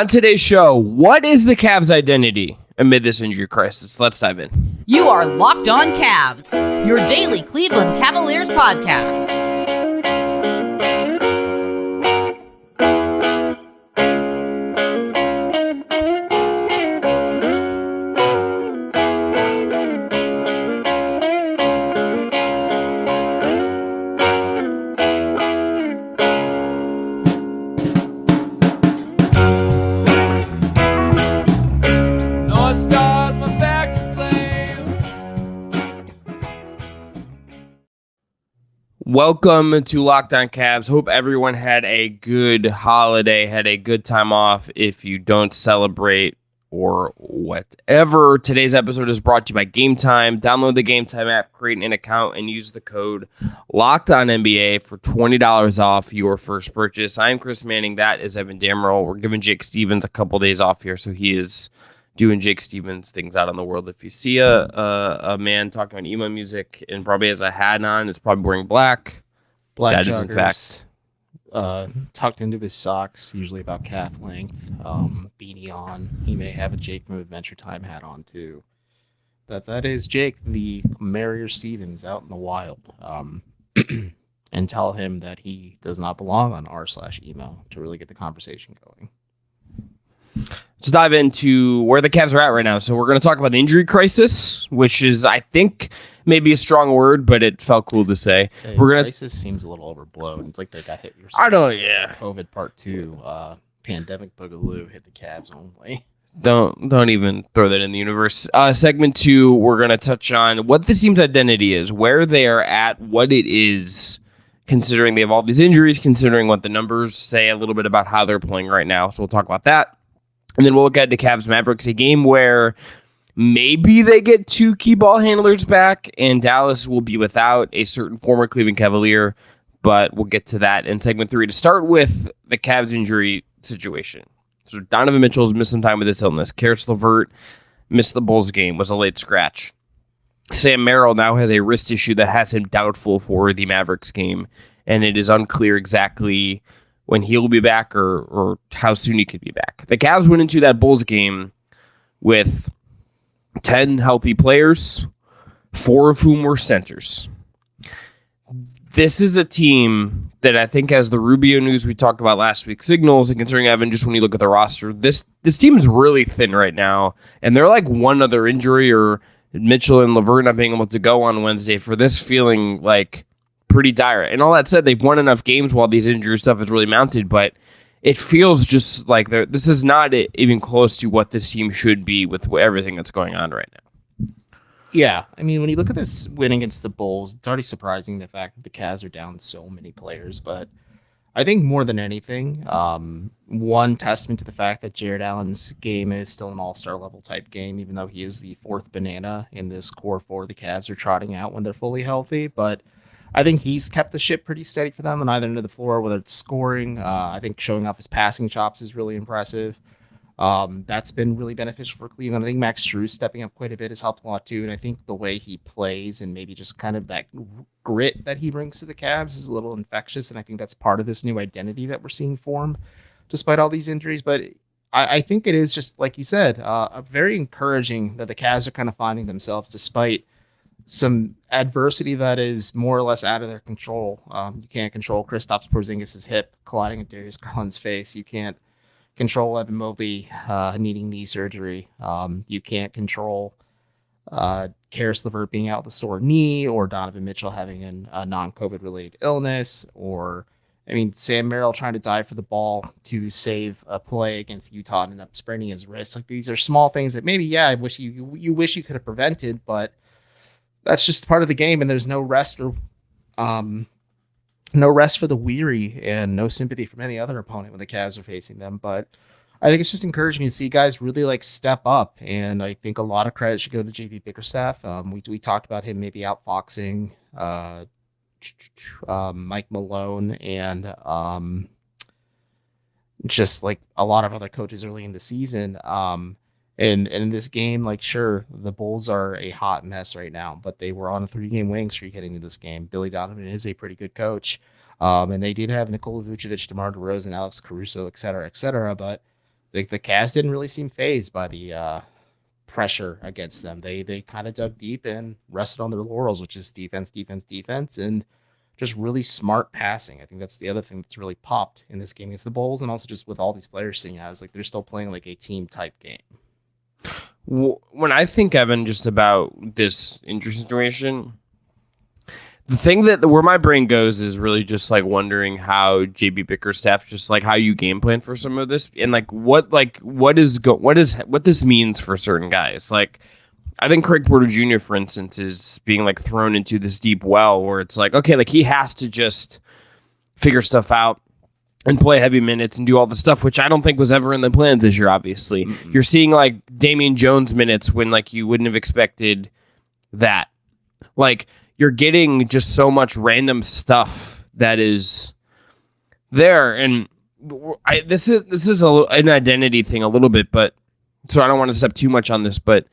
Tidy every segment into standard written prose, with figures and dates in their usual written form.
On today's show, what is the Cavs' identity amid this injury crisis? Let's dive in. You are Locked On Cavs, your daily Cleveland Cavaliers podcast. Welcome to Locked On Cavs. Hope everyone had a good holiday, had a good time off. If you don't celebrate or whatever, today's episode is brought to you by Gametime. Download the Gametime app, create an account, and use the code LOCKEDONNBA for $20 off your first purchase. I'm Chris Manning. That is Evan Dammarell. We're giving Jake Stevens a couple days off here, so he is doing Jake Stevens things out in the world. If you see a man talking about emo music and probably has a hat on, it's probably wearing black. Black that is in fact tucked into his socks, usually about calf length. Beanie on. He may have a Jake from Adventure Time hat on too. That is Jake, the Marrier Stevens out in the wild. And tell him that he does not belong on r/emo to really get the conversation going. Let's dive into where the Cavs are at right now. So we're going to talk about the injury crisis, which is, I think, maybe a strong word, but it felt cool to say. Crisis seems a little overblown. It's like they got hit. COVID Part 2, pandemic boogaloo hit the Cavs only. Don't even throw that in the universe. Segment 2, we're going to touch on what this team's identity is, where they are at, what it is, considering they have all these injuries, considering what the numbers say a little bit about how they're playing right now. So we'll talk about that. And then we'll look at the Cavs-Mavericks, a game where maybe they get 2 key ball handlers back, and Dallas will be without a certain former Cleveland Cavalier, but we'll get to that in segment 3. To start with the Cavs injury situation. So Donovan Mitchell's missed some time with this illness. Karis LeVert missed the Bulls game, was a late scratch. Sam Merrill now has a wrist issue that has him doubtful for the Mavericks game, and it is unclear exactly when he'll be back or how soon he could be back. The Cavs went into that Bulls game with 10 healthy players, 4 of whom were centers. This is a team that I think, as the Rubio news we talked about last week signals, and considering, Evan, just when you look at the roster, this team is really thin right now, and they're like one other injury or Mitchell and LeVert not being able to go on Wednesday for this feeling like pretty dire. And all that said, they've won enough games while these injury stuff is really mounted, but it feels just like this is not even close to what this team should be with everything that's going on right now. Yeah, I mean, when you look at this win against the Bulls, it's already surprising the fact that the Cavs are down so many players, but I think more than anything, one testament to the fact that Jared Allen's game is still an all-star level type game, even though he is the 4th banana in this core 4 the Cavs are trotting out when they're fully healthy, but I think he's kept the ship pretty steady for them on either end of the floor, whether it's scoring. I think showing off his passing chops is really impressive. That's been really beneficial for Cleveland. I think Max Strus stepping up quite a bit has helped a lot too. And I think the way he plays and maybe just kind of that grit that he brings to the Cavs is a little infectious. And I think that's part of this new identity that we're seeing form despite all these injuries. But I think it is just, like you said, very encouraging that the Cavs are kind of finding themselves despite some adversity that is more or less out of their control. You can't control Kristaps Porzingis' hip colliding with Darius Garland's face. You can't control Evan Mobley needing knee surgery. You can't control Karis LeVert being out with a sore knee, or Donovan Mitchell having a non-COVID related illness, or Sam Merrill trying to dive for the ball to save a play against Utah and end up spraining his wrist. Like, these are small things that maybe, I wish you wish you could have prevented, but that's just part of the game, and there's no rest for the weary and no sympathy from any other opponent when the Cavs are facing them. But I think it's just encouraging to see guys really step up, and I think a lot of credit should go to JB Bickerstaff. We talked about him maybe outfoxing Mike Malone and just like a lot of other coaches early in the season. And in this game, sure, the Bulls are a hot mess right now, but they were on a 3-game winning streak heading into this game. Billy Donovan is a pretty good coach. And they did have Nikola Vucevic, DeMar DeRozan, Alex Caruso, et cetera, but the Cavs didn't really seem fazed by the pressure against them. They kind of dug deep and rested on their laurels, which is defense, and just really smart passing. I think that's the other thing that's really popped in this game against the Bulls, and also just with all these players seeing out, it's like they're still playing like a team type game. When I think, Evan, just about this injury situation, the thing that where my brain goes is really just like wondering how JB Bickerstaff, just like how you game plan for some of this, and what this means for certain guys. Like, I think Craig Porter Jr., for instance, is being like thrown into this deep well where it's like, okay, like he has to just figure stuff out and play heavy minutes and do all the stuff, which I don't think was ever in the plans this year, obviously. Mm-mm. You're seeing like Damian Jones minutes when like you wouldn't have expected that. Like, you're getting just so much random stuff that is there. And this is an identity thing a little bit, but so I don't want to step too much on this, but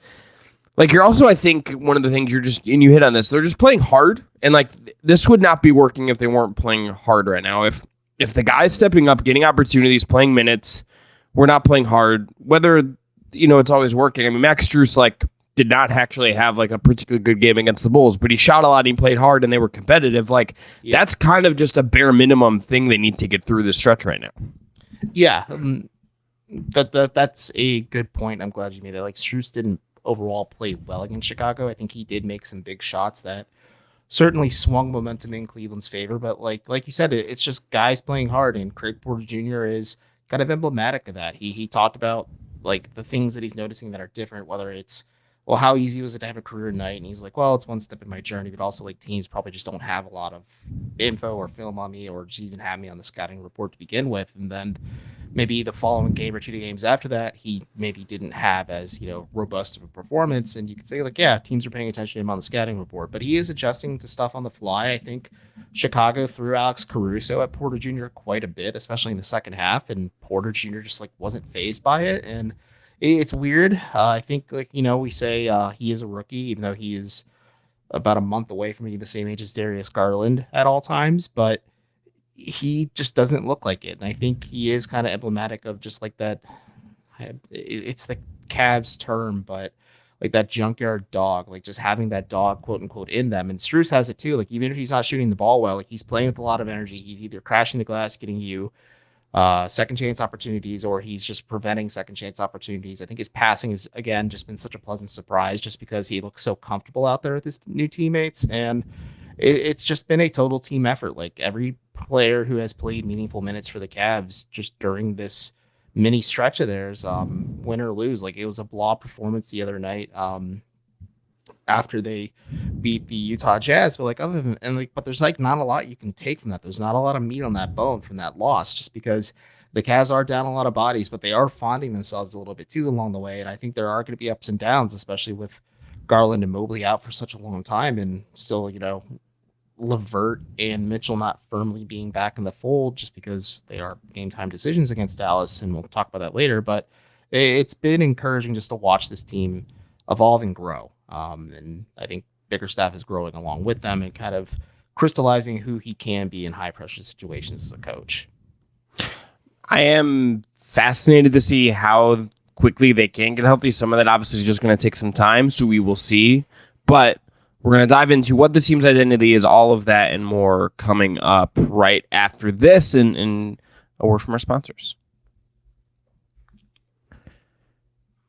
like, you're also, I think one of the things and you hit on this, they're just playing hard. And like, this would not be working if they weren't playing hard right now. If the guy's stepping up, getting opportunities, playing minutes, we're not playing hard, whether, it's always working. I mean, Max Strus, like, did not actually have like a particularly good game against the Bulls, but he shot a lot, he played hard, and they were competitive. Like, That's kind of just a bare minimum thing they need to get through this stretch right now. Yeah. That's a good point. I'm glad you made it. Like, Strus didn't overall play well against Chicago. I think he did make some big shots that certainly swung momentum in Cleveland's favor. But like you said, it's just guys playing hard, and Craig Porter Jr. is kind of emblematic of that. He talked about like the things that he's noticing that are different, whether it's, well, how easy was it to have a career night? And he's like, well, it's one step in my journey, but also like teams probably just don't have a lot of info or film on me, or just even have me on the scouting report to begin with. And then maybe the following game or 2 games after that, he maybe didn't have as, robust of a performance. And you could say like, yeah, teams are paying attention to him on the scouting report, but he is adjusting to stuff on the fly. I think Chicago threw Alex Caruso at Porter Jr. quite a bit, especially in the second half. And Porter Jr. just like wasn't fazed by it. And it's weird. I think we say he is a rookie, even though he is about a month away from being the same age as Darius Garland at all times, but he just doesn't look like it. And I think he is kind of emblematic of just like that. It's the Cavs term, but like that junkyard dog, like just having that dog, quote unquote, in them. And Strus has it too. Like, even if he's not shooting the ball well, like he's playing with a lot of energy. He's either crashing the glass, getting you second chance opportunities, or he's just preventing second chance opportunities. I think his passing has, again, just been such a pleasant surprise just because he looks so comfortable out there with his new teammates. And it's just been a total team effort. Like, every player who has played meaningful minutes for the Cavs just during this mini stretch of theirs, win or lose, like it was a blowout performance the other night after they beat the Utah Jazz. But like, other than, and like, but there's like not a lot you can take from that. There's not a lot of meat on that bone from that loss, just because the Cavs are down a lot of bodies, but they are finding themselves a little bit too along the way. And I think there are going to be ups and downs, especially with Garland and Mobley out for such a long time, and still, Levert and Mitchell not firmly being back in the fold, just because they are game time decisions against Dallas. And we'll talk about that later, but it's been encouraging just to watch this team evolve and grow. And I think Bickerstaff is growing along with them and kind of crystallizing who he can be in high pressure situations as a coach. I am fascinated to see how quickly they can get healthy. Some of that obviously is just going to take some time, so we will see. But we're going to dive into what the team's identity is, all of that and more coming up right after this, and a word from our sponsors.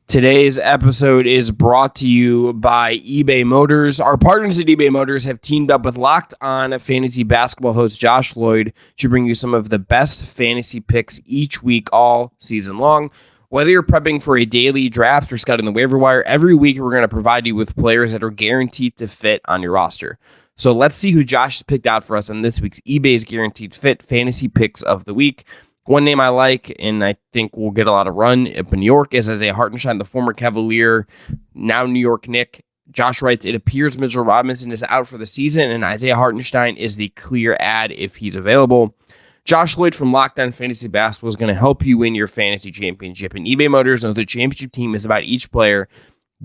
Today's episode is brought to you by eBay Motors. Our partners at eBay Motors have teamed up with Locked On fantasy basketball host Josh Lloyd to bring you some of the best fantasy picks each week all season long. Whether you're prepping for a daily draft or scouting the waiver wire, every week we're going to provide you with players that are guaranteed to fit on your roster. So let's see who Josh has picked out for us on this week's eBay's Guaranteed Fit Fantasy Picks of the Week. One name I like, and I think will get a lot of run up in New York, is Isaiah Hartenstein, the former Cavalier, now New York Knick. Josh writes, it appears Mitchell Robinson is out for the season, and Isaiah Hartenstein is the clear ad if he's available. Josh Lloyd from Locked On Fantasy Basketball is going to help you win your fantasy championship. And eBay Motors knows the championship team is about each player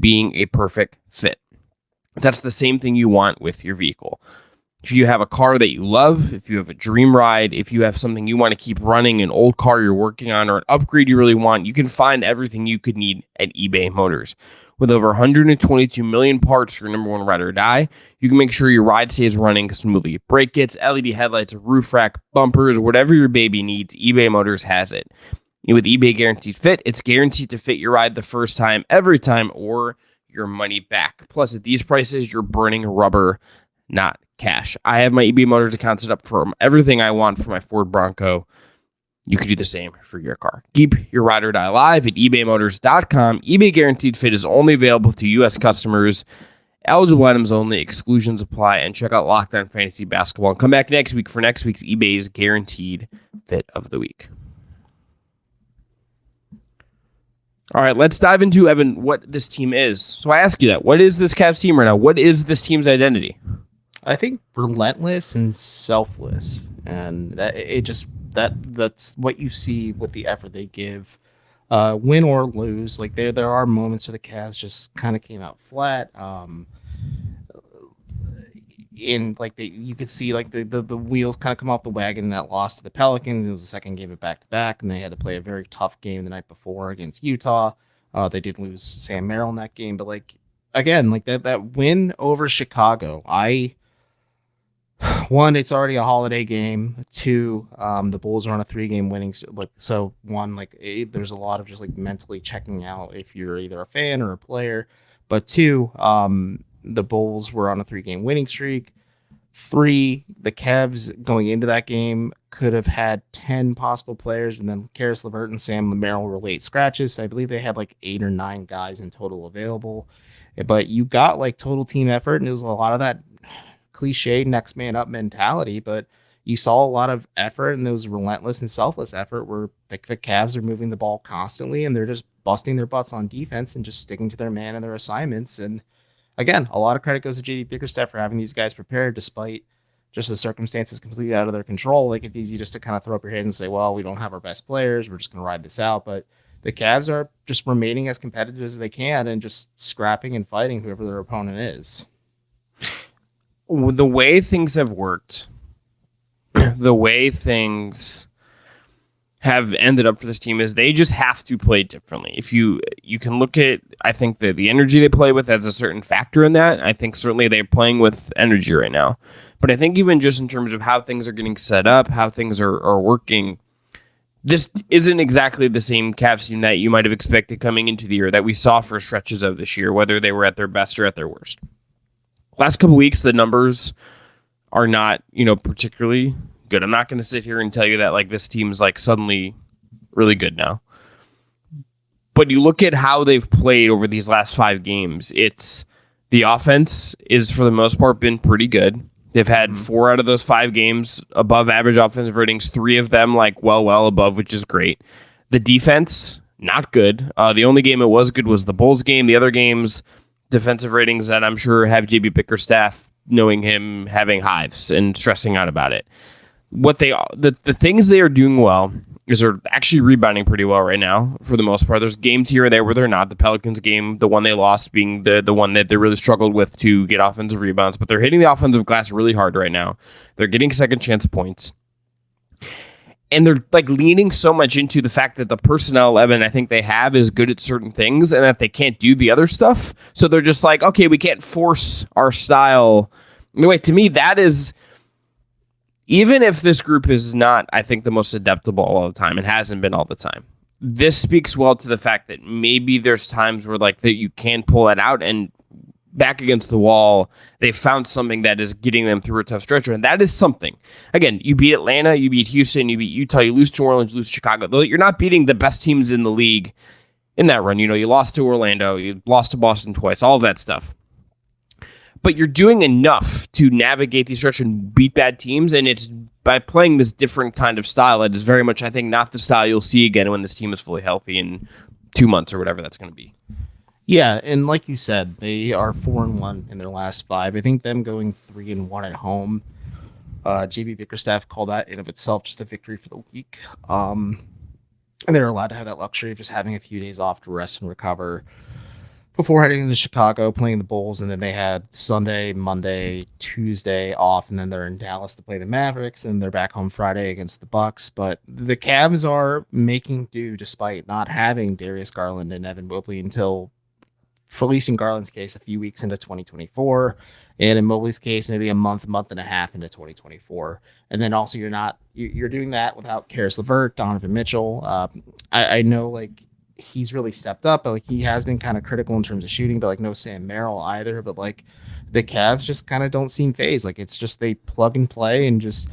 being a perfect fit. That's the same thing you want with your vehicle. If you have a car that you love, if you have a dream ride, if you have something you want to keep running, an old car you're working on, or an upgrade you really want, you can find everything you could need at eBay Motors. With over 122 million parts for your number one ride or die, you can make sure your ride stays running smoothly. Brake kits, LED headlights, roof rack, bumpers, whatever your baby needs, eBay Motors has it. With eBay Guaranteed Fit, it's guaranteed to fit your ride the first time, every time, or your money back. Plus, at these prices, you're burning rubber, not cash. I have my eBay Motors account set up for everything I want for my Ford Bronco. You can do the same for your car. Keep your ride or die alive at ebaymotors.com. eBay Guaranteed Fit is only available to U.S. customers. Eligible items only. Exclusions apply. And check out Locked On Fantasy Basketball. And come back next week for next week's eBay's Guaranteed Fit of the Week. All right, let's dive into, Evan, what this team is. So I ask you that. What is this Cavs team right now? What is this team's identity? I think relentless and selfless, and that's what you see with the effort they give, win or lose. Like there are moments where the Cavs just kind of came out flat. You could see like the wheels kind of come off the wagon in that loss to the Pelicans. It was the second game of back-to-back, and they had to play a very tough game the night before against Utah. They did lose Sam Merrill in that game, but like again, like that win over Chicago, one, it's already a holiday game. Two, the Bulls are on a 3-game winning. There's a lot of just like mentally checking out if you're either a fan or a player. But two, the Bulls were on a 3-game winning streak. 3, the Cavs going into that game could have had 10 possible players, and then Karis LeVert and Sam Merrill were late scratches. So I believe they had like 8 or 9 guys in total available. But you got like total team effort, and it was a lot of that cliche next man up mentality, but you saw a lot of effort, and those relentless and selfless effort where the Cavs are moving the ball constantly, and they're just busting their butts on defense and just sticking to their man and their assignments. And again, a lot of credit goes to JD Bickerstaff for having these guys prepared despite just the circumstances completely out of their control. Like, it's easy just to kind of throw up your hands and say, well, we don't have our best players, we're just going to ride this out. But the Cavs are just remaining as competitive as they can and just scrapping and fighting whoever their opponent is. The way things have worked, the way things have ended up for this team is they just have to play differently. If you can look at, I think that the energy they play with has a certain factor in that. I think certainly they're playing with energy right now. But I think even just in terms of how things are getting set up, how things are working, this isn't exactly the same Cavs team that you might have expected coming into the year that we saw for stretches of this year, whether they were at their best or at their worst. Last couple weeks, the numbers are not, particularly good. I'm not going to sit here and tell you that like this team's like suddenly really good now. But you look at how they've played over these last 5 games. It's the offense is for the most part been pretty good. They've had 4 out of those 5 games above average offensive ratings, 3 of them like well above, which is great. The defense, not good. The only game it was good was the Bulls game. The other games, defensive ratings that I'm sure have JB Bickerstaff, knowing him, having hives and stressing out about it. The things they are doing well is they're actually rebounding pretty well right now for the most part. There's games here or there where they're not. The Pelicans game, the one they lost being the one that they really struggled with to get offensive rebounds, but they're hitting the offensive glass really hard right now. They're getting second chance points. And they're like leaning so much into the fact that the personnel 11 I think they have is good at certain things and that they can't do the other stuff. So they're just like, okay, we can't force our style. Anyway, to me, that is, even if this group is not, I think, the most adaptable all the time, it hasn't been all the time. This speaks well to the fact that maybe there's times where like that you can pull it out, and back against the wall, they found something that is getting them through a tough stretch, and that is something. Again, you beat Atlanta, you beat Houston, you beat Utah, you lose to New Orleans, you lose to Chicago. Though you're not beating the best teams in the league in that run. You lost to Orlando, you lost to Boston twice, all of that stuff. But you're doing enough to navigate these stretch and beat bad teams, and it's by playing this different kind of style that is very much, I think, not the style you'll see again when this team is fully healthy in 2 months or whatever that's going to be. Yeah, and like you said, they are 4-1 in their last 5. I think them going 3-1 at home, JB Bickerstaff called that in of itself just a victory for the week. And they're allowed to have that luxury of just having a few days off to rest and recover. before heading into Chicago, playing the Bulls, and then they had Sunday, Monday, Tuesday off, and then they're in Dallas to play the Mavericks, and they're back home Friday against the Bucks. But the Cavs are making do despite not having Darius Garland and Evan Mobley until, for at least in Garland's case, a few weeks into 2024, and in Mobley's case, maybe a month and a half into 2024. And then also you're doing that without Karis LeVert, Donovan Mitchell. I know like he's really stepped up, but like he has been kind of critical in terms of shooting, but like no Sam Merrill either. But like the Cavs just kind of don't seem phased. Like it's just they plug and play and just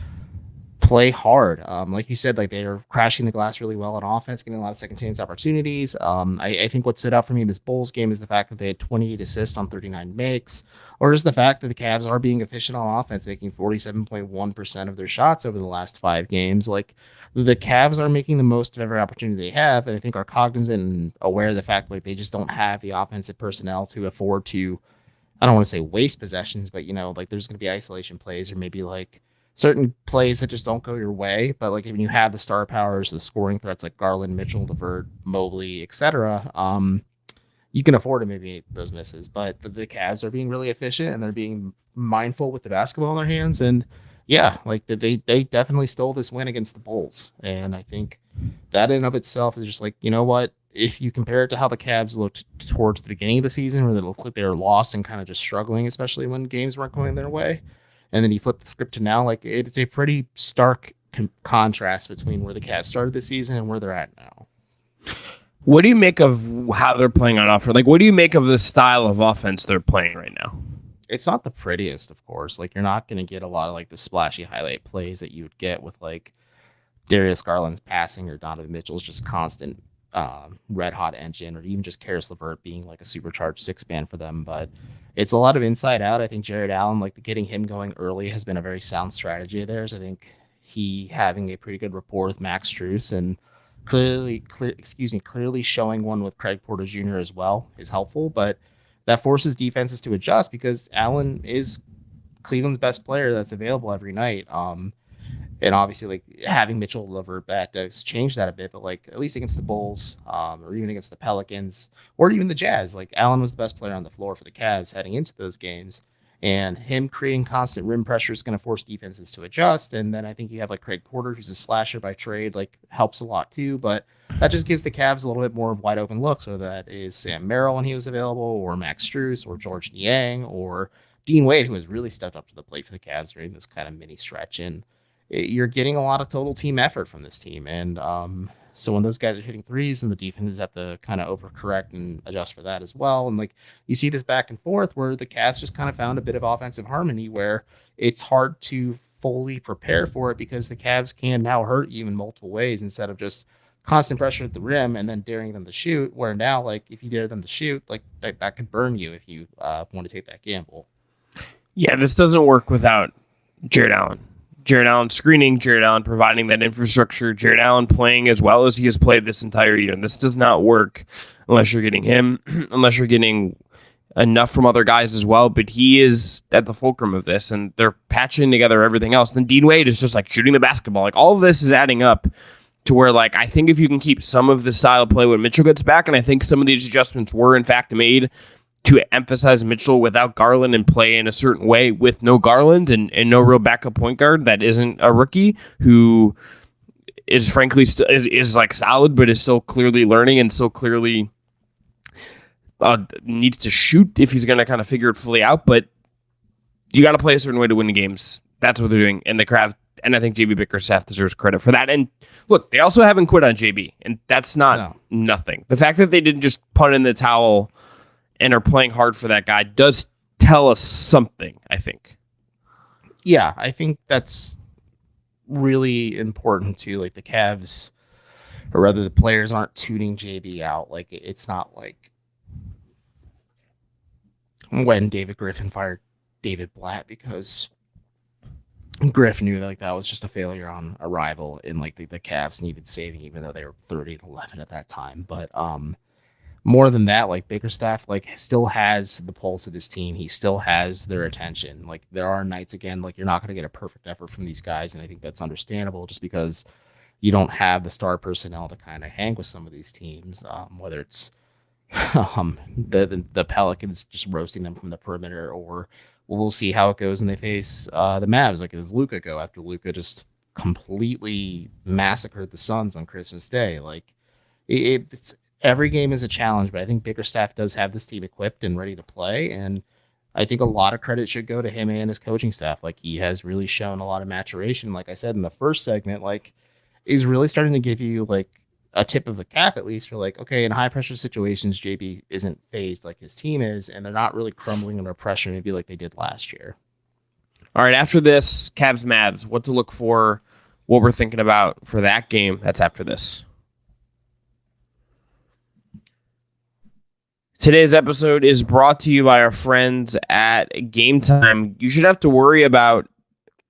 play hard. Like you said, like they're crashing the glass really well on offense, getting a lot of second chance opportunities. I think what stood out for me in this Bulls game is the fact that they had 28 assists on 39 makes, or just the fact that the Cavs are being efficient on offense, making 47.1% of their shots over the last 5 games. Like the Cavs are making the most of every opportunity they have, and I think are cognizant and aware of the fact like they just don't have the offensive personnel to afford to, I don't want to say waste possessions, but like there's going to be isolation plays or maybe like certain plays that just don't go your way. But like when you have the star powers, the scoring threats like Garland, Mitchell, LeVert, Mobley, etc., you can afford to maybe those misses. But the Cavs are being really efficient and they're being mindful with the basketball in their hands. And yeah, like they definitely stole this win against the Bulls. And I think that in of itself is just like, you know what? If you compare it to how the Cavs looked towards the beginning of the season, where they looked like they were lost and kind of just struggling, especially when games weren't going their way, and then you flip the script to now, like it's a pretty stark contrast between where the Cavs started the season and where they're at now. What do you make of how they're playing on offense? Like, what do you make of the style of offense they're playing right now? It's not the prettiest, of course. Like you're not going to get a lot of like the splashy highlight plays that you would get with like Darius Garland's passing or Donovan Mitchell's just constant red hot engine, or even just Karis LeVert being like a supercharged 6-man for them. But it's a lot of inside out. I think Jared Allen, like getting him going early has been a very sound strategy of theirs. I think he having a pretty good rapport with Max Strus and clearly showing one with Craig Porter Jr. as well is helpful, but that forces defenses to adjust because Allen is Cleveland's best player that's available every night. And obviously, like having Mitchell LeVert back does change that a bit, but like at least against the Bulls, or even against the Pelicans, or even the Jazz, like Allen was the best player on the floor for the Cavs heading into those games, and him creating constant rim pressure is going to force defenses to adjust. And then I think you have like Craig Porter, who's a slasher by trade, like helps a lot too, but that just gives the Cavs a little bit more of wide open looks. So that is Sam Merrill when he was available, or Max Strus, or George Niang, or Dean Wade, who has really stepped up to the plate for the Cavs during this kind of mini stretch. And you're getting a lot of total team effort from this team. And so when those guys are hitting threes and the defenses have to kind of overcorrect and adjust for that as well. And like you see this back and forth where the Cavs just kind of found a bit of offensive harmony where it's hard to fully prepare for it because the Cavs can now hurt you in multiple ways instead of just constant pressure at the rim and then daring them to shoot, where now, like if you dare them to shoot, like that could burn you if you want to take that gamble. Yeah, this doesn't work without Jared Allen. Jared Allen screening, Jared Allen providing that infrastructure, Jared Allen playing as well as he has played this entire year. And this does not work unless you're getting him, unless you're getting enough from other guys as well. But he is at the fulcrum of this, and they're patching together everything else. Then Dean Wade is just like shooting the basketball. Like all of this is adding up to where, like, I think if you can keep some of the style of play when Mitchell gets back, and I think some of these adjustments were in fact made to emphasize Mitchell without Garland and play in a certain way with no Garland and no real backup point guard that isn't a rookie who is frankly is like solid, but is still clearly learning and still clearly needs to shoot if he's going to kind of figure it fully out. But you got to play a certain way to win the games. That's what they're doing. And the Cavs, and I think JB Bickerstaff deserves credit for that. And look, they also haven't quit on JB, and that's not nothing. The fact that they didn't just punt in the towel and are playing hard for that guy does tell us something, I think. Yeah, I think that's really important too. Like the Cavs, or rather the players, aren't tuning JB out. Like it's not like when David Griffin fired David Blatt because Griff knew that, like, that was just a failure on arrival, and like the Cavs needed saving, even though they were 30-11 at that time. But more than that, like Bickerstaff, like still has the pulse of this team. He still has their attention. Like there are nights, again, like you're not going to get a perfect effort from these guys, and I think that's understandable, just because you don't have the star personnel to kind of hang with some of these teams, whether it's the Pelicans just roasting them from the perimeter, or we'll see how it goes when they face the Mavs. Like, does Luka go after Luka just completely massacred the Suns on Christmas Day? Like, it's every game is a challenge, but I think Bickerstaff does have this team equipped and ready to play, and I think a lot of credit should go to him and his coaching staff. Like, he has really shown a lot of maturation. Like I said in the first segment, like, he's really starting to give you like a tip of the cap, at least, for like, okay, in high pressure situations, JB isn't phased like his team is, and they're not really crumbling under pressure, maybe like they did last year. All right, after this, Cavs-Mavs, what to look for, what we're thinking about for that game. That's after this. Today's episode is brought to you by our friends at Gametime. You should have to worry about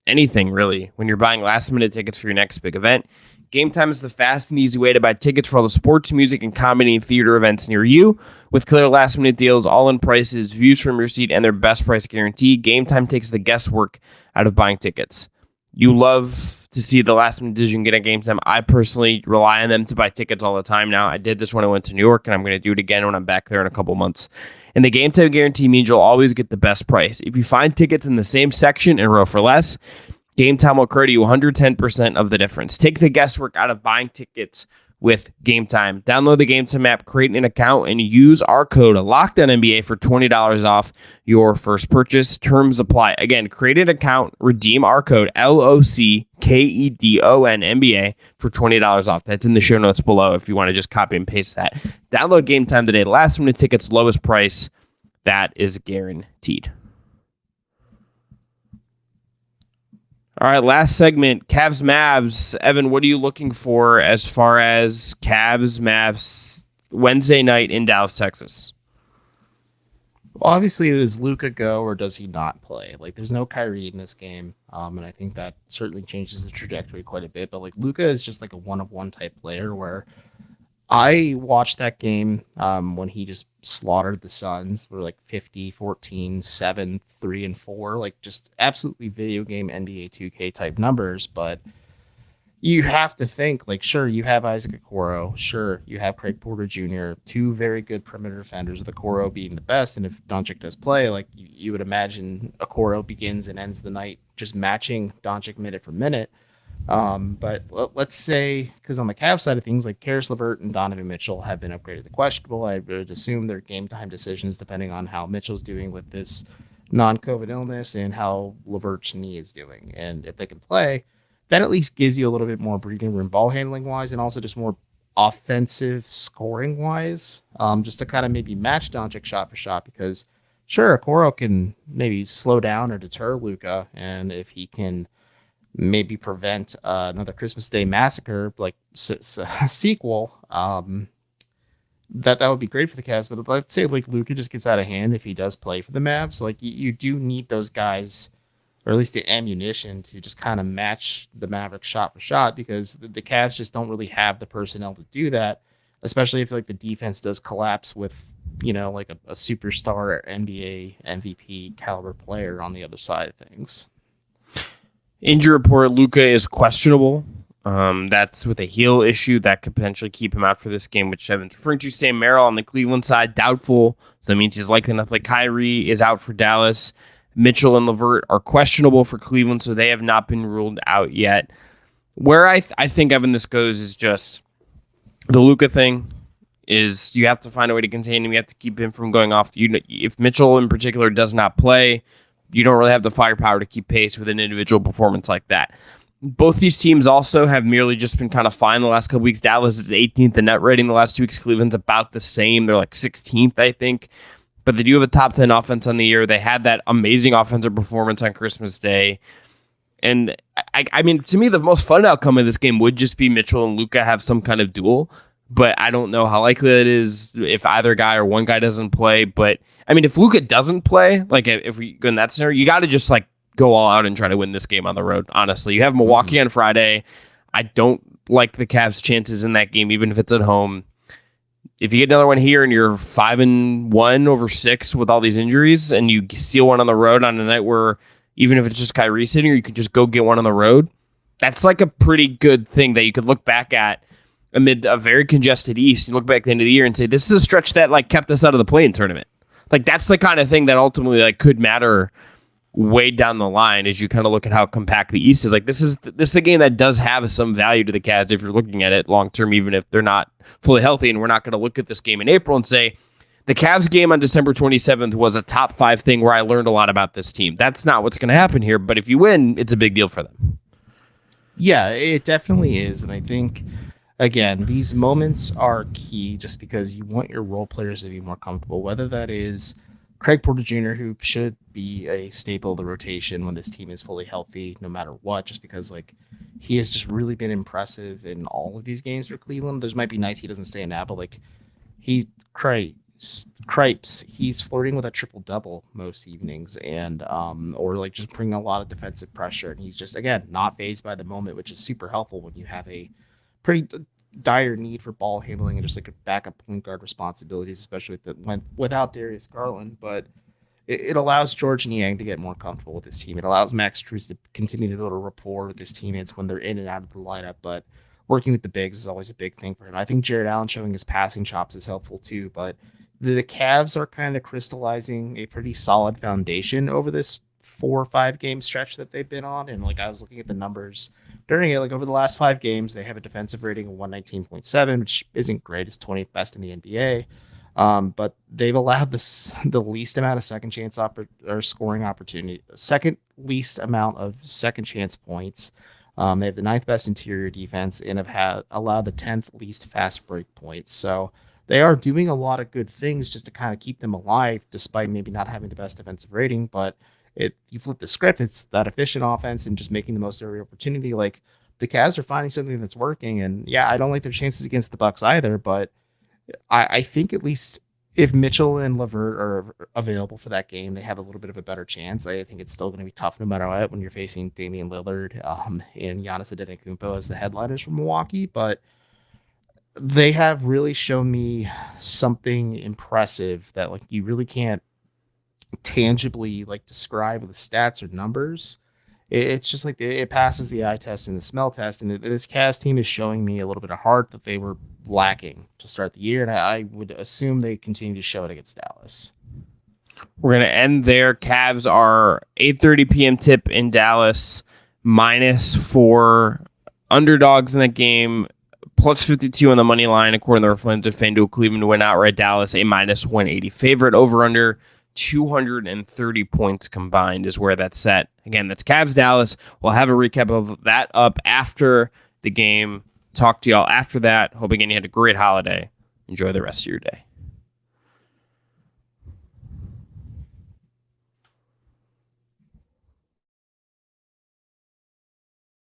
anything, really, when you're buying last-minute tickets for your next big event. Gametime is the fast and easy way to buy tickets for all the sports, music, and comedy and theater events near you. With clear last-minute deals, all-in prices, views from your seat, and their best price guarantee, Gametime takes the guesswork out of buying tickets. You love to see the last-minute deals you can get at Gametime. I personally rely on them to buy tickets all the time now. I did this when I went to New York, and I'm going to do it again when I'm back there in a couple months. And the Gametime guarantee means you'll always get the best price. If you find tickets in the same section and row for less, Gametime will credit you 110% of the difference. Take the guesswork out of buying tickets with Gametime. Download the Gametime app, create an account, and use our code LOCKEDONNBA for $20 off your first purchase. Terms apply. Again, create an account, redeem our code LOCKEDONNBA for $20 off. That's in the show notes below if you want to just copy and paste that. Download Gametime today. Last minute tickets, lowest price. That is guaranteed. All right, last segment, Cavs-Mavs. Evan, what are you looking for as far as Cavs-Mavs Wednesday night in Dallas, Texas? Well, obviously, does Luka go or does he not play? Like, there's no Kyrie in this game, and I think that certainly changes the trajectory quite a bit. But like, Luka is just like a one-of-one type player where I watched that game when he just slaughtered the Suns. We're like 50, 14, 7, 3, and 4. Like, just absolutely video game NBA 2K type numbers. But you have to think, like, sure, you have Isaac Okoro. Sure, you have Craig Porter Jr., two very good perimeter defenders, with Okoro being the best. And if Doncic does play, like, you would imagine Okoro begins and ends the night just matching Doncic minute for minute. But let's say, because on the Cavs side of things, like Karis LeVert and Donovan Mitchell have been upgraded to questionable. I would assume they're game time decisions depending on how Mitchell's doing with this non-COVID illness and how LeVert's knee is doing. And if they can play, that at least gives you a little bit more breathing room ball handling wise, and also just more offensive scoring wise, just to kind of maybe match Doncic shot for shot, because sure, Okoro can maybe slow down or deter Luka, and if he can maybe prevent another Christmas Day massacre like sequel, that would be great for the Cavs. But I'd say like Luka just gets out of hand if he does play for the Mavs. Like, you do need those guys, or at least the ammunition, to just kind of match the Mavericks shot for shot, because the Cavs just don't really have the personnel to do that, especially if like the defense does collapse with, you know, like a superstar NBA MVP caliber player on the other side of things. Injury report, Luka is questionable. That's with a heel issue that could potentially keep him out for this game, which Evan's referring to. Sam Merrill on the Cleveland side, doubtful. So that means he's likely not to play. Kyrie is out for Dallas. Mitchell and LeVert are questionable for Cleveland, so they have not been ruled out yet. Where I think, Evan, this goes is just the Luka thing is you have to find a way to contain him. You have to keep him from going off. If Mitchell in particular does not play, you don't really have the firepower to keep pace with an individual performance like that. Both these teams also have merely just been kind of fine the last couple weeks. Dallas is 18th in net rating the last 2 weeks. Cleveland's about the same. They're like 16th, I think. But they do have a top 10 offense on the year. They had that amazing offensive performance on Christmas Day. And I mean, to me, the most fun outcome of this game would just be Mitchell and Luka have some kind of duel. But I don't know how likely it is if either guy or one guy doesn't play. But I mean, if Luka doesn't play, like if we go in that scenario, you got to just like go all out and try to win this game on the road. Honestly, you have Milwaukee on Friday. I don't like the Cavs' chances in that game, even if it's at home. If you get another one here and you're 5-1 over 6 with all these injuries, and you steal one on the road on a night where even if it's just Kyrie sitting, or you could just go get one on the road, that's like a pretty good thing that you could look back at amid a very congested East. You look back at the end of the year and say, this is a stretch that like kept us out of the play-in tournament. Like that's the kind of thing that ultimately like could matter way down the line as you kind of look at how compact the East is. Like this is the game that does have some value to the Cavs if you're looking at it long term, even if they're not fully healthy. And we're not going to look at this game in April and say the Cavs game on December 27th was a top 5 thing where I learned a lot about this team. That's not what's going to happen here. But if you win, it's a big deal for them. Yeah, it definitely is. And I think, again, these moments are key just because you want your role players to be more comfortable, whether that is Craig Porter Jr., who should be a staple of the rotation when this team is fully healthy, no matter what, just because like he has just really been impressive in all of these games for Cleveland. There's might be nights he doesn't stay in that, but like he's cripes. He's flirting with a triple-double most evenings, and or like just bringing a lot of defensive pressure. And he's just, again, not fazed by the moment, which is super helpful when you have a pretty dire need for ball handling and just like a backup point guard responsibilities, especially without Darius Garland. But it allows George Niang to get more comfortable with his team. It allows Max Strus to continue to build a rapport with his teammates when they're in and out of the lineup. But working with the bigs is always a big thing for him. I think Jared Allen showing his passing chops is helpful too. But the Cavs are kind of crystallizing a pretty solid foundation over this 4 or 5 game stretch that they've been on. And like I was looking at the numbers during it, like over the last 5 games, they have a defensive rating of 119.7, which isn't great. It's 20th best in the NBA. But they've allowed the least amount of second chance or scoring opportunity, second least amount of second chance points. They have the 9th best interior defense and have allowed the 10th least fast break points. So they are doing a lot of good things just to kind of keep them alive, despite maybe not having the best defensive rating. But you flip the script, it's that efficient offense and just making the most of every opportunity. Like the Cavs are finding something that's working. And yeah, I don't like their chances against the Bucks either, but I think at least if Mitchell and LeVert are available for that game, they have a little bit of a better chance. I think it's still going to be tough no matter what when you're facing Damian Lillard and Giannis Antetokounmpo as the headliners from Milwaukee. But they have really shown me something impressive that like you really can't tangibly like describe with stats or numbers. It's just like it passes the eye test and the smell test. And this Cavs team is showing me a little bit of heart that they were lacking to start the year. And I would assume they continue to show it against Dallas. We're going to end there. Cavs are 8:30 p.m. tip in Dallas, -4 underdogs in that game, +52 on the money line, according to the Reflected FanDuel. Cleveland to win outright. Dallas, a -180 favorite. Over under 230 points combined is where that's set. Again, that's Cavs Dallas. We'll have a recap of that up after the game. Talk to y'all after that. Hope again you had a great holiday. Enjoy the rest of your day.